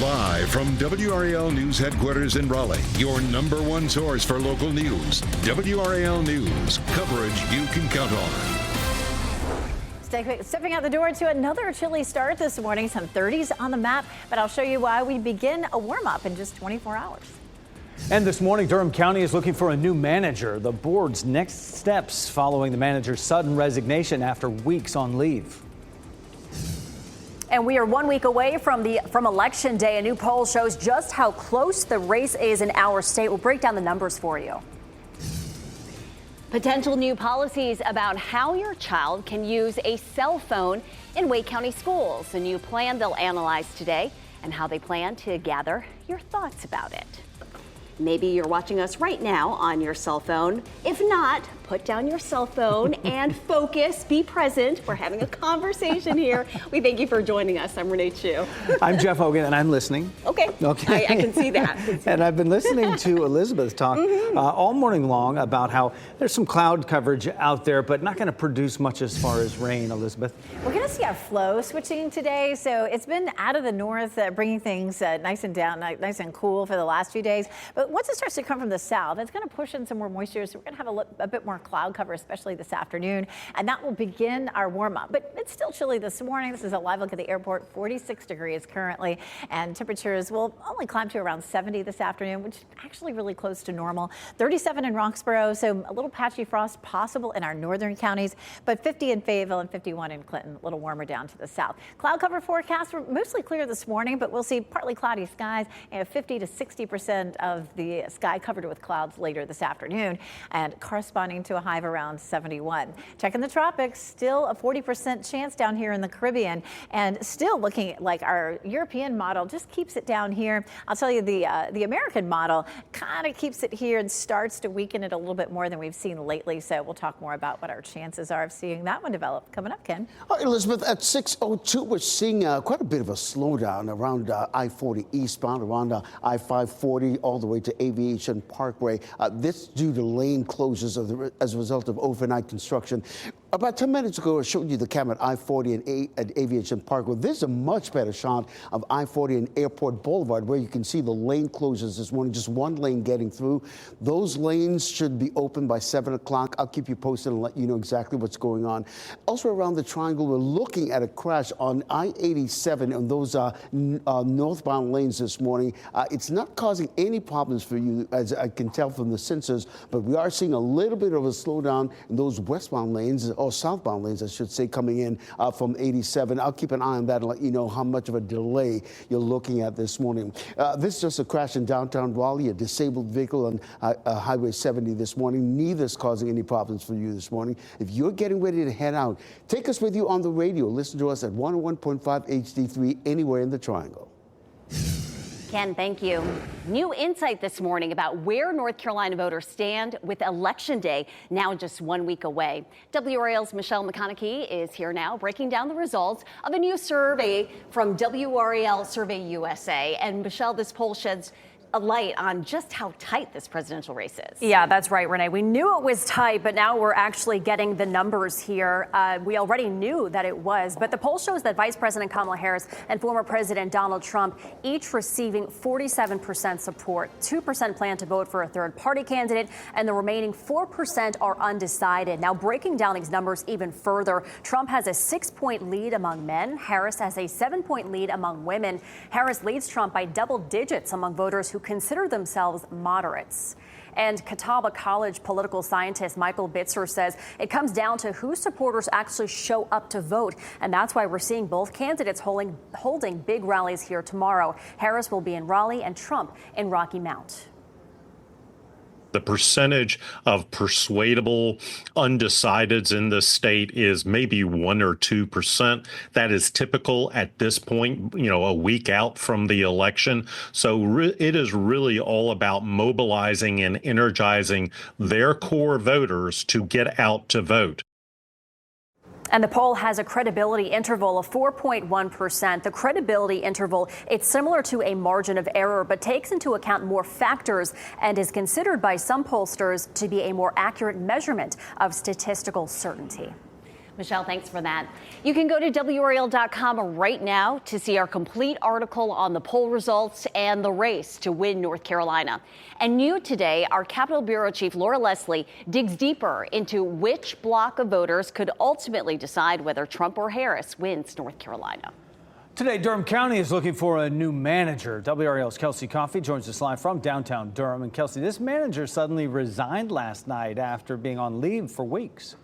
Live from WRAL News Headquarters in Raleigh, your number one source for local news. WRAL News, coverage you can count on. Stepping out the door to another chilly start this morning, some 30s on the map, but I'll show you why we begin a warm-up in just 24 hours. And this morning, Durham County is looking for a new manager. The board's next steps following the manager's sudden resignation after weeks on leave. And we are 1 week away from Election Day. A new poll shows just how close the race is in our state. We'll break down the numbers for you. Potential new policies about how your child can use a cell phone in Wake County schools. A new plan they'll analyze today and how they plan to gather your thoughts about it. Maybe you're watching us right now on your cell phone. If not, put down your cell phone and focus, be present. We're having a conversation here. We thank you for joining us. I'm Renee Chu. I'm Jeff Hogan, and I'm listening. Okay. I can see that. And I've been listening to Elizabeth talk all morning long about how there's some cloud coverage out there, but not going to produce much as far as rain, Elizabeth. We're going to see a flow switching today, so it's been out of the north, bringing things nice and down, nice and cool for the last few days. But once it starts to come from the south, it's going to push in some more moisture, so we're going to have a bit more cloud cover, especially this afternoon, and that will begin our warm-up. But it's still chilly this morning. This is a live look at the airport, 46 degrees currently, and temperatures will only climb to around 70 this afternoon, which is actually really close to normal. 37 in Roxborough, so a little patchy frost possible in our northern counties, but 50 in Fayetteville and 51 in Clinton, a little warmer down to the south. Cloud cover forecast, we're mostly clear this morning, but we'll see partly cloudy skies and 50 to 60% of the sky covered with clouds later this afternoon, and corresponding to a high of around 71. Checking the tropics, still a 40% chance down here in the Caribbean, and still looking like our European model just keeps it down here. I'll tell you, the American model kind of keeps it here and starts to weaken it a little bit more than we've seen lately. So we'll talk more about what our chances are of seeing that one develop coming up, Ken. Elizabeth, at 6:02, we're seeing quite a bit of a slowdown around I-40 eastbound, around I-540 all the way to Aviation Parkway. This due to lane closures as a result of overnight construction. About 10 minutes ago, I showed you the cam at I-40 and Aviation Parkway. There's a much better shot of I-40 and Airport Boulevard, where you can see the lane closures this morning, just one lane getting through. Those lanes should be open by 7 o'clock. I'll keep you posted and let you know exactly what's going on. Also around the triangle, we're looking at a crash on I-87 on those northbound lanes this morning. It's not causing any problems for you, as I can tell from the sensors, but we are seeing a little bit of a slowdown in those westbound lanes, or southbound lanes, I should say, coming in from 87. I'll keep an eye on that and let you know how much of a delay you're looking at this morning. This is just a crash in downtown Raleigh, a disabled vehicle on Highway 70 this morning. Neither is causing any problems for you this morning. If you're getting ready to head out, take us with you on the radio. Listen to us at 101.5 HD3 anywhere in the triangle. Ken, thank you. New insight this morning about where North Carolina voters stand with Election Day now just 1 week away. WRAL's Michelle McConaughey is here now breaking down the results of a new survey from WRAL Survey USA. And Michelle, this poll sheds a light on just how tight this presidential race is. Yeah, that's right, Renee. We knew it was tight, but now we're actually getting the numbers here. We already knew that it was, but the poll shows that Vice President Kamala Harris and former President Donald Trump each receiving 47% support. 2% plan to vote for a third party candidate, and the remaining 4% are undecided. Now, breaking down these numbers even further, Trump has a 6-point lead among men. Harris has a 7-point lead among women. Harris leads Trump by double digits among voters who consider themselves moderates. And Catawba College political scientist Michael Bitzer says it comes down to whose supporters actually show up to vote. And that's why we're seeing both candidates holding big rallies here tomorrow. Harris will be in Raleigh and Trump in Rocky Mount. The percentage of persuadable undecideds in this state is maybe 1 or 2%. That is typical at this point, a week out from the election. So it is really all about mobilizing and energizing their core voters to get out to vote. And the poll has a credibility interval of 4.1%. The credibility interval, it's similar to a margin of error, but takes into account more factors and is considered by some pollsters to be a more accurate measurement of statistical certainty. Michelle, thanks for that. You can go to WRAL.com right now to see our complete article on the poll results and the race to win North Carolina. And new today, our Capitol Bureau Chief Laura Leslie digs deeper into which block of voters could ultimately decide whether Trump or Harris wins North Carolina. Today, Durham County is looking for a new manager. WRAL's Kelsey Coffey joins us live from downtown Durham. And Kelsey, this manager suddenly resigned last night after being on leave for weeks.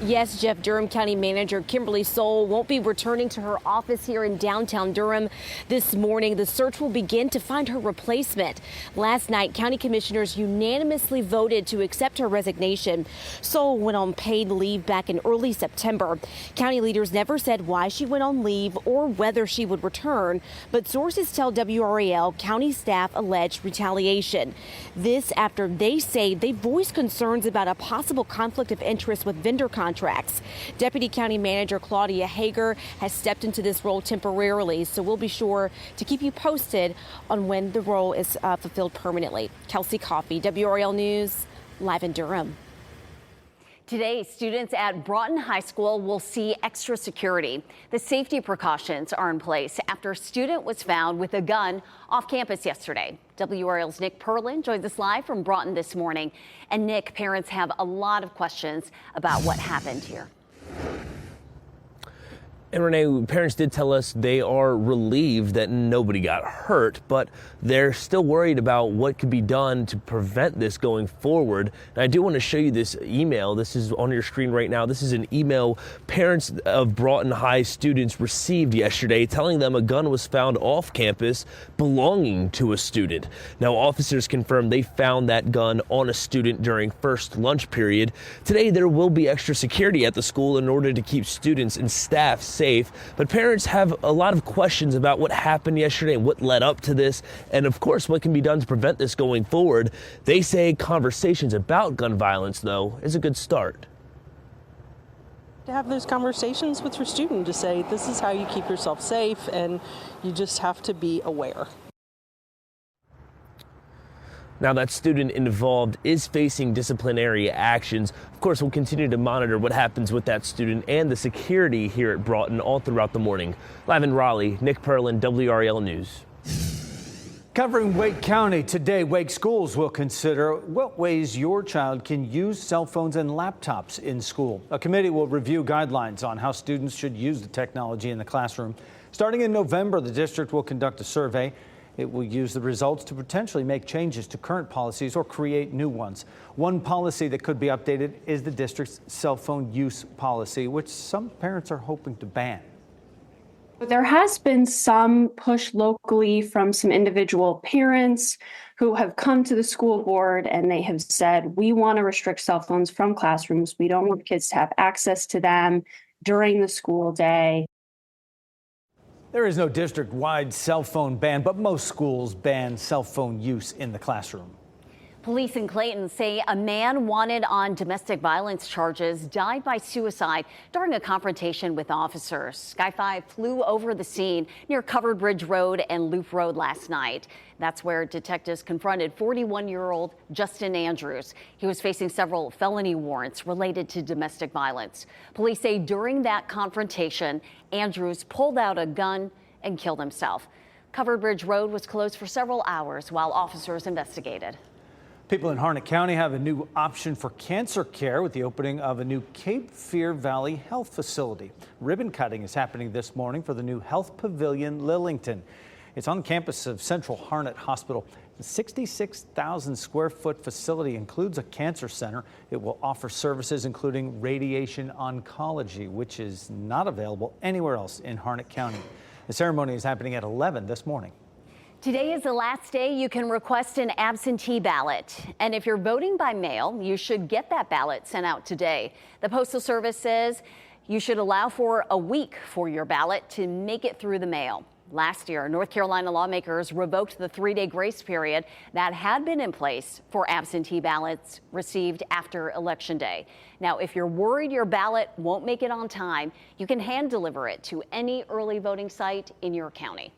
Yes, Jeff, Durham County Manager Kimberly Soule won't be returning to her office here in downtown Durham this morning. The search will begin to find her replacement. Last night, county commissioners unanimously voted to accept her resignation. Soule went on paid leave back in early September. County leaders never said why she went on leave or whether she would return, but sources tell WRAL county staff alleged retaliation. This after they say they voiced concerns about a possible conflict of interest with vendor contracts. Deputy County Manager Claudia Hager has stepped into this role temporarily, so we'll be sure to keep you posted on when the role is fulfilled permanently. Kelsey Coffey, WRAL News, live in Durham. Today, students at Broughton High School will see extra security. The safety precautions are in place after a student was found with a gun off campus yesterday. WRAL's Nick Perlin joins us live from Broughton this morning. And Nick, parents have a lot of questions about what happened here. And Renee, parents did tell us they are relieved that nobody got hurt, but they're still worried about what could be done to prevent this going forward. And I do want to show you this email. This is on your screen right now. This is an email parents of Broughton High students received yesterday telling them a gun was found off campus belonging to a student. Now, officers confirmed they found that gun on a student during first lunch period. Today, there will be extra security at the school in order to keep students and staff safe, but parents have a lot of questions about what happened yesterday and what led up to this, and of course what can be done to prevent this going forward. They say conversations about gun violence, though, is a good start. To have those conversations with your student to say this is how you keep yourself safe, and you just have to be aware. Now, that student involved is facing disciplinary actions. Of course, we'll continue to monitor what happens with that student and the security here at Broughton all throughout the morning. Live in Raleigh, Nick Perlin, WRAL News. Covering Wake County today, Wake schools will consider what ways your child can use cell phones and laptops in school. A committee will review guidelines on how students should use the technology in the classroom. Starting in November, the district will conduct a survey. It will use the results to potentially make changes to current policies or create new ones. One policy that could be updated is the district's cell phone use policy, which some parents are hoping to ban. There has been some push locally from some individual parents who have come to the school board and they have said, we want to restrict cell phones from classrooms. We don't want kids to have access to them during the school day. There is no district-wide cell phone ban, but most schools ban cell phone use in the classroom. Police in Clayton say a man wanted on domestic violence charges died by suicide during a confrontation with officers. Sky 5 flew over the scene near Covered Bridge Road and Loop Road last night. That's where detectives confronted 41-year-old Justin Andrews. He was facing several felony warrants related to domestic violence. Police say during that confrontation, Andrews pulled out a gun and killed himself. Covered Bridge Road was closed for several hours while officers investigated. People in Harnett County have a new option for cancer care with the opening of a new Cape Fear Valley Health facility. Ribbon cutting is happening this morning for the new Health Pavilion Lillington. It's on campus of Central Harnett Hospital. The 66,000 square foot facility includes a cancer center. It will offer services including radiation oncology, which is not available anywhere else in Harnett County. The ceremony is happening at 11 this morning. Today is the last day you can request an absentee ballot. And if you're voting by mail, you should get that ballot sent out today. The Postal Service says you should allow for a week for your ballot to make it through the mail. Last year, North Carolina lawmakers revoked the 3-day grace period that had been in place for absentee ballots received after Election Day. Now, if you're worried your ballot won't make it on time, you can hand deliver it to any early voting site in your county.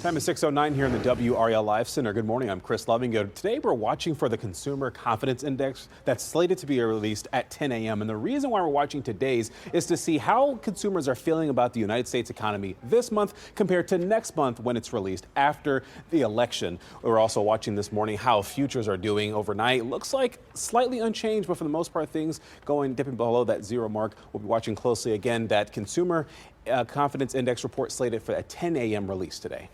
Time is 6:09 here in the WRAL Live Center. Good morning, I'm Chris Lovingo. Today we're watching for the Consumer Confidence Index that's slated to be released at 10 a.m. And the reason why we're watching today's is to see how consumers are feeling about the United States economy this month compared to next month when it's released after the election. We're also watching this morning how futures are doing overnight. Looks like slightly unchanged, but for the most part, things dipping below that zero mark. We'll be watching closely again that Consumer Confidence Index report slated for a 10 a.m. release today.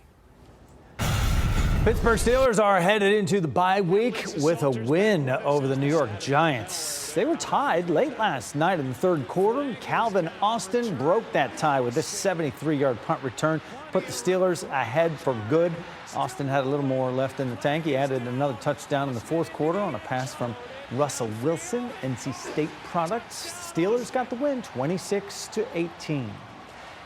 Pittsburgh Steelers are headed into the bye week with a win over the New York Giants. They were tied late last night in the third quarter. Calvin Austin broke that tie with this 73-yard punt return, put the Steelers ahead for good. Austin had a little more left in the tank. He added another touchdown in the fourth quarter on a pass from Russell Wilson, NC State product. Steelers got the win 26-18.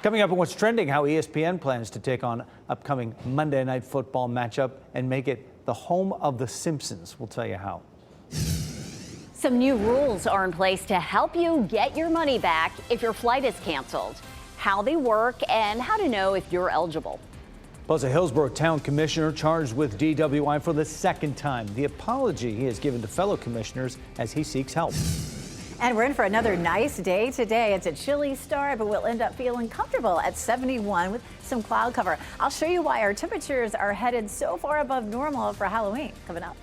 Coming up on What's Trending, how ESPN plans to take on upcoming Monday Night Football matchup and make it the home of The Simpsons. We'll tell you how. Some new rules are in place to help you get your money back if your flight is canceled, how they work, and how to know if you're eligible. Plus, a Hillsborough Town Commissioner charged with DWI for the second time. The apology he has given to fellow commissioners as he seeks help. And we're in for another nice day today. It's a chilly start, but we'll end up feeling comfortable at 71 with some cloud cover. I'll show you why our temperatures are headed so far above normal for Halloween coming up.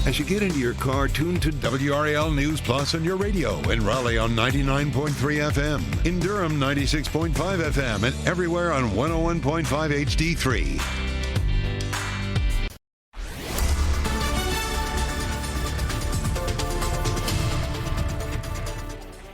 As you get into your car, tune to WRAL News Plus on your radio. In Raleigh on 99.3 FM. In Durham, 96.5 FM. And everywhere on 101.5 HD3.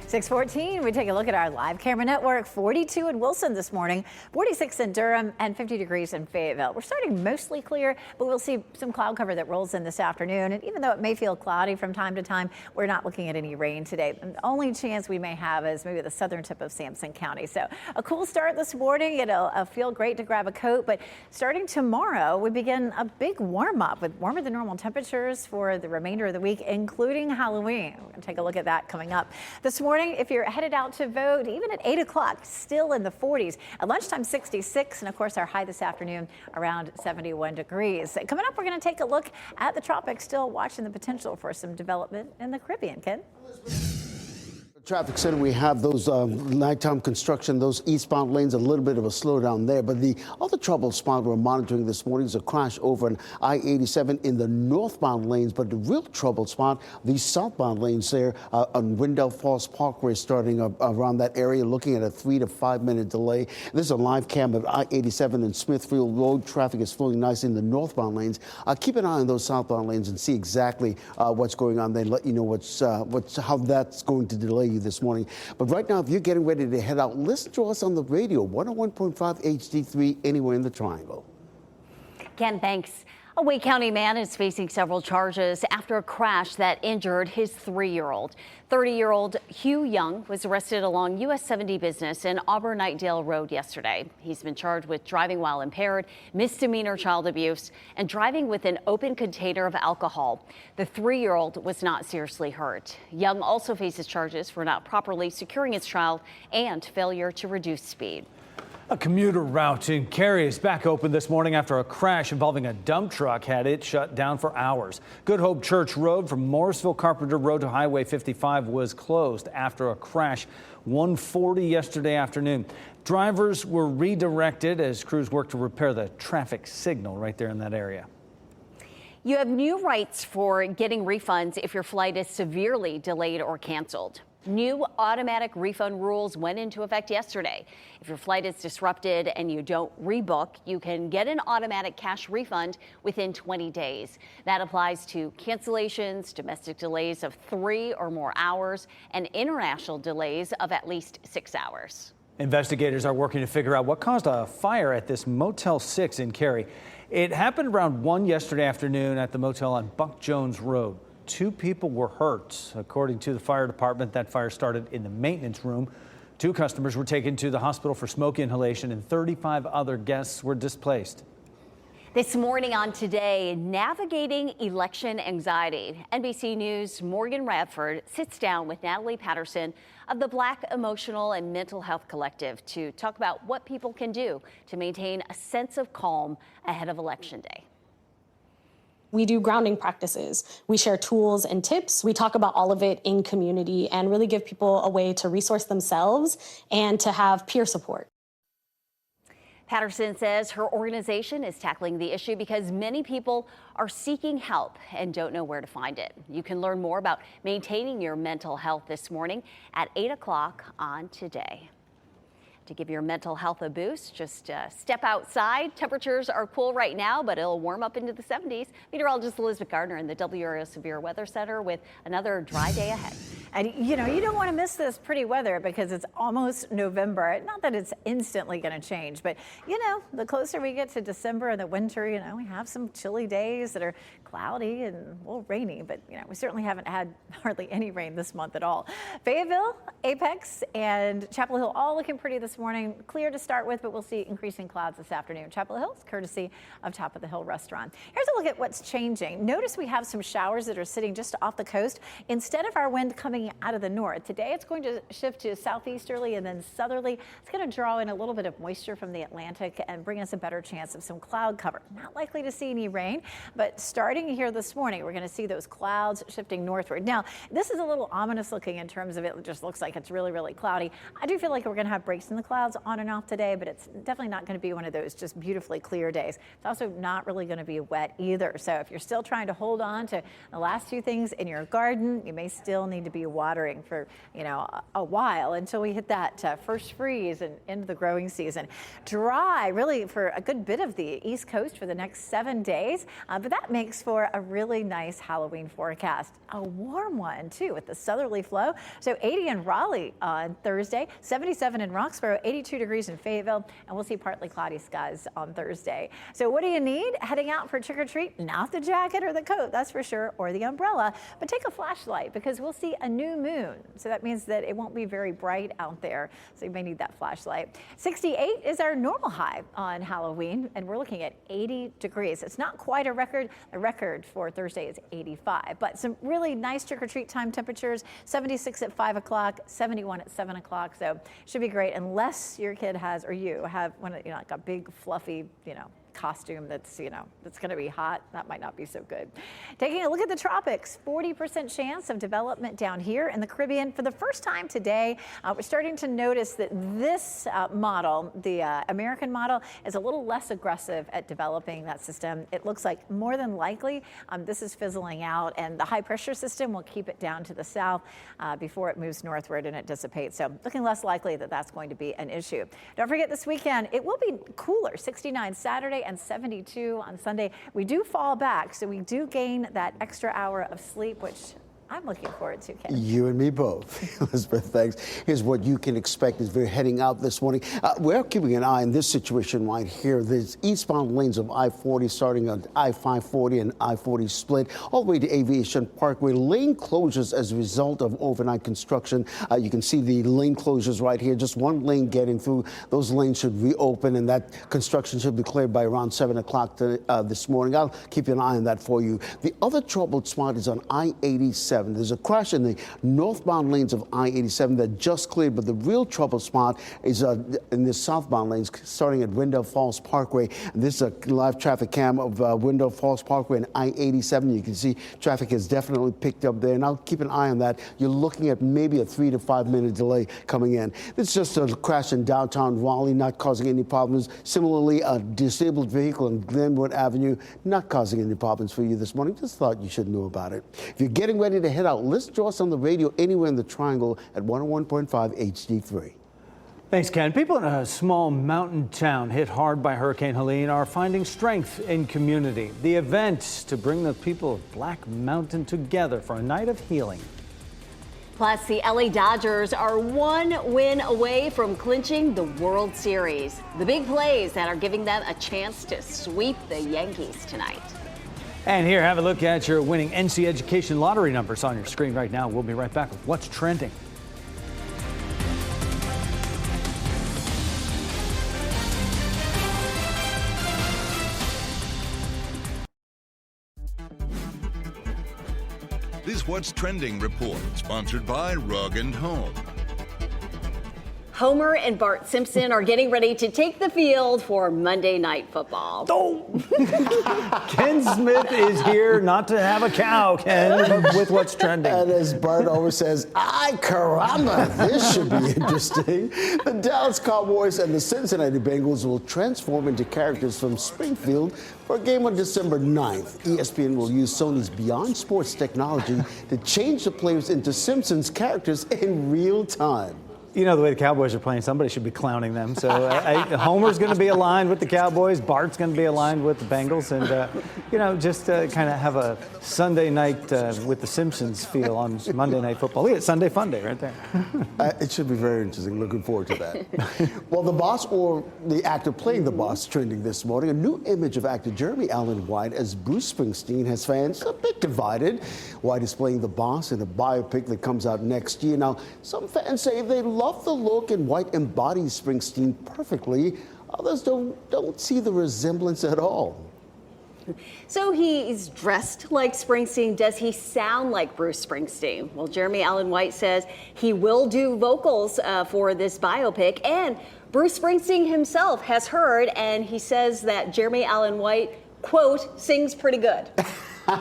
6:14, we take a look at our live camera network. 42 in Wilson this morning, 46 in Durham, and 50 degrees in Fayetteville. We're starting mostly clear, but we'll see some cloud cover that rolls in this afternoon. And even though it may feel cloudy from time to time, we're not looking at any rain today. And the only chance we may have is maybe the southern tip of Sampson County. So a cool start this morning. It'll feel great to grab a coat, but starting tomorrow, we begin a big warm up with warmer than normal temperatures for the remainder of the week, including Halloween. We're going to take a look at that coming up. This morning, if you're headed out to vote, even at 8 o'clock, still in the 40s. At lunchtime, 66. And of course, our high this afternoon around 71 degrees. Coming up, we're going to take a look at the tropics, still watching the potential for some development in the Caribbean. Ken? Traffic center, we have those nighttime construction, those eastbound lanes, a little bit of a slowdown there. But the other trouble spot we're monitoring this morning is a crash over an I-87 in the northbound lanes. But the real trouble spot, these southbound lanes there on Wendell Falls Parkway, starting around that area, looking at a 3 to 5 minute delay. This is a live cam of I-87 and Smithfield Road. Traffic is flowing nice in the northbound lanes. Keep an eye on those southbound lanes and see exactly what's going on there. Let you know how that's going to delay you this morning. But right now, if you're getting ready to head out, listen to us on the radio, 101.5 HD3, anywhere in the Triangle. Ken, thanks. A Wake County man is facing several charges after a crash that injured his 3-year-old. 30-year-old Hugh Young was arrested along US 70 Business in Auburn-Knightdale Road yesterday. He's been charged with driving while impaired, misdemeanor child abuse, and driving with an open container of alcohol. The 3-year-old was not seriously hurt. Young also faces charges for not properly securing his child and failure to reduce speed. A commuter route in Cary is back open this morning after a crash involving a dump truck had it shut down for hours. Good Hope Church Road from Morrisville Carpenter Road to Highway 55 was closed after a crash 1:40 yesterday afternoon. Drivers were redirected as crews worked to repair the traffic signal right there in that area. You have new rights for getting refunds if your flight is severely delayed or canceled. New automatic refund rules went into effect yesterday. If your flight is disrupted and you don't rebook, you can get an automatic cash refund within 20 days. That applies to cancellations, domestic delays of 3 or more hours, and international delays of at least 6 hours. Investigators are working to figure out what caused a fire at this Motel 6 in Cary. It happened around 1 yesterday afternoon at the motel on Buck Jones Road. 2 people were hurt. According to the fire department, that fire started in the maintenance room. 2 customers were taken to the hospital for smoke inhalation and 35 other guests were displaced. This morning on Today, navigating election anxiety. NBC News' Morgan Radford sits down with Natalie Patterson of the Black Emotional and Mental Health Collective to talk about what people can do to maintain a sense of calm ahead of Election Day. We do grounding practices. We share tools and tips. We talk about all of it in community and really give people a way to resource themselves and to have peer support. Patterson says her organization is tackling the issue because many people are seeking help and don't know where to find it. You can learn more about maintaining your mental health this morning at 8 o'clock on Today. To give your mental health a boost, just step outside. Temperatures are cool right now, but it'll warm up into the 70s. Meteorologist Elizabeth Gardner in the WRAL Severe Weather Center with another dry day ahead. And you know, you don't want to miss this pretty weather because it's almost November. Not that it's instantly going to change, but you know, the closer we get to December and the winter, you know, we have some chilly days that are cloudy and well rainy, but you know, we certainly haven't had hardly any rain this month at all. Fayetteville, Apex, and Chapel Hill all looking pretty this morning. Clear to start with, but we'll see increasing clouds this afternoon. Chapel Hill is courtesy of Top of the Hill Restaurant. Here's a look at what's changing. Notice we have some showers that are sitting just off the coast instead of our wind coming out of the north. Today it's going to shift to southeasterly and then southerly. It's going to draw in a little bit of moisture from the Atlantic and bring us a better chance of some cloud cover. Not likely to see any rain, but starting here this morning, we're going to see those clouds shifting northward. Now, this is a little ominous looking in terms of it just looks like it's really, really cloudy. I do feel like we're going to have breaks in the clouds on and off today, but it's definitely not going to be one of those just beautifully clear days. It's also not really going to be wet either. So if you're still trying to hold on to the last few things in your garden, you may still need to be watering for, you know, a while until we hit that first freeze and into the growing season. Dry really for a good bit of the East Coast for the next 7 days, but that makes for a really nice Halloween forecast. A warm one too with the southerly flow. So 80 in Raleigh on Thursday, 77 in Roxborough, 82 degrees in Fayetteville, and we'll see partly cloudy skies on Thursday. So what do you need heading out for trick or treat? Not the jacket or the coat, that's for sure, or the umbrella, but take a flashlight because we'll see a new moon. So that means that it won't be very bright out there. So you may need that flashlight. 68 is our normal high on Halloween, and we're looking at 80 degrees. It's not quite a record. The record for Thursday is 85, but some really nice trick-or-treat time temperatures, 76 at 5 o'clock, 71 at 7 o'clock. So should be great unless your kid has, or you have one, you know, like a big fluffy, you know, costume that's, you know, that's going to be hot. That might not be so good. Taking a look at the tropics, 40% chance of development down here in the Caribbean. For the first time today, we're starting to notice that this model, the American model, is a little less aggressive at developing that system. It looks like more than likely this is fizzling out, and the high pressure system will keep it down to the south before it moves northward and it dissipates. So looking less likely that that's going to be an issue. Don't forget this weekend, it will be cooler, 69 Saturday and 72 on Sunday. We do fall back, so we do gain that extra hour of sleep, which I'm looking forward to, Ken. You and me both. Elizabeth, thanks. Here's what you can expect as we're heading out this morning. We're keeping an eye on this situation right here. There's eastbound lanes of I-40 starting on I-540 and I-40 split all the way to Aviation Parkway. Lane closures as a result of overnight construction. You can see the lane closures right here. Just one lane getting through. Those lanes should reopen, and that construction should be cleared by around 7 o'clock this morning. I'll keep an eye on that for you. The other troubled spot is on I-87. There's a crash in the northbound lanes of I-87 that just cleared, but the real trouble spot is in the southbound lanes starting at Wendell Falls Parkway. And this is a live traffic cam of Wendell Falls Parkway and I-87. You can see traffic has definitely picked up there, and I'll keep an eye on that. You're looking at maybe a 3 to 5 minute delay coming in. It's just a crash in downtown Raleigh, not causing any problems. Similarly, a disabled vehicle on Glenwood Avenue, not causing any problems for you this morning. Just thought you should know about it. If you're getting ready to head out, let's join us on the radio anywhere in the Triangle at 101.5 HD3. Thanks, Ken. People in a small mountain town hit hard by Hurricane Helene are finding strength in community. The event to bring the people of Black Mountain together for a night of healing. Plus, the LA Dodgers are one win away from clinching the World Series. The big plays that are giving them a chance to sweep the Yankees tonight. And here, have a look at your winning NC Education lottery numbers on your screen right now. We'll be right back with what's trending. It's What's Trending Report, sponsored by Rug & Home. Homer and Bart Simpson are getting ready to take the field for Monday Night Football. Oh! Ken Smith is here not to have a cow, Ken, but with What's Trending. And as Bart always says, ay caramba, this should be interesting. The Dallas Cowboys and the Cincinnati Bengals will transform into characters from Springfield for a game on December 9th. ESPN will use Sony's Beyond Sports technology to change the players into Simpsons characters in real time. You know, the way the Cowboys are playing, somebody should be clowning them. So Homer's going to be aligned with the Cowboys. Bart's going to be aligned with the Bengals. And, you know, just kind of have a Sunday night with the Simpsons feel on Monday Night Football. Look at Sunday Fun Day right there. It should be very interesting. Looking forward to that. Well, the boss, or the actor playing the boss, trending this morning. A new image of actor Jeremy Allen White as Bruce Springsteen has fans a bit divided. White is playing the boss in a biopic that comes out next year. Now, some fans say they love the look, and White embodies Springsteen perfectly. Others don't see the resemblance at all. So he's dressed like Springsteen. Does he sound like Bruce Springsteen? Well, Jeremy Allen White says he will do vocals for this biopic, and Bruce Springsteen himself has heard, and he says that Jeremy Allen White, quote, sings pretty good.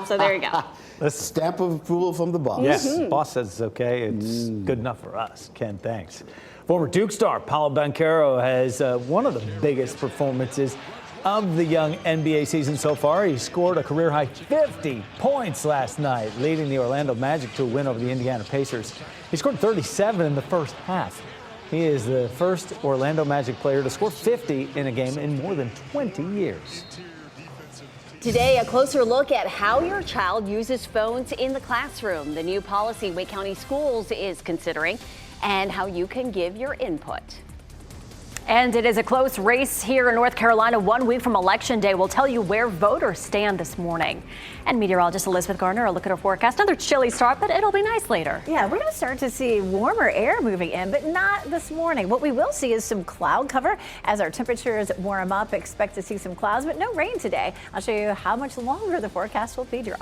So there you go. A stamp of approval from the boss. Yes, boss says it's okay. It's good enough for us. Ken, thanks. Former Duke star Paolo Banchero has one of the biggest performances of the young NBA season so far. He scored a career-high 50 points last night, leading the Orlando Magic to a win over the Indiana Pacers. He scored 37 in the first half. He is the first Orlando Magic player to score 50 in a game in more than 20 years. Today, a closer look at how your child uses phones in the classroom. The new policy Wake County Schools is considering, and how you can give your input. And it is a close race here in North Carolina 1 week from Election Day. We'll tell you where voters stand this morning. And meteorologist Elizabeth Gardner, a look at our forecast. Another chilly start, but it'll be nice later. Yeah, we're going to start to see warmer air moving in, but not this morning. What we will see is some cloud cover as our temperatures warm up. Expect to see some clouds, but no rain today. I'll show you how much longer the forecast will be dry.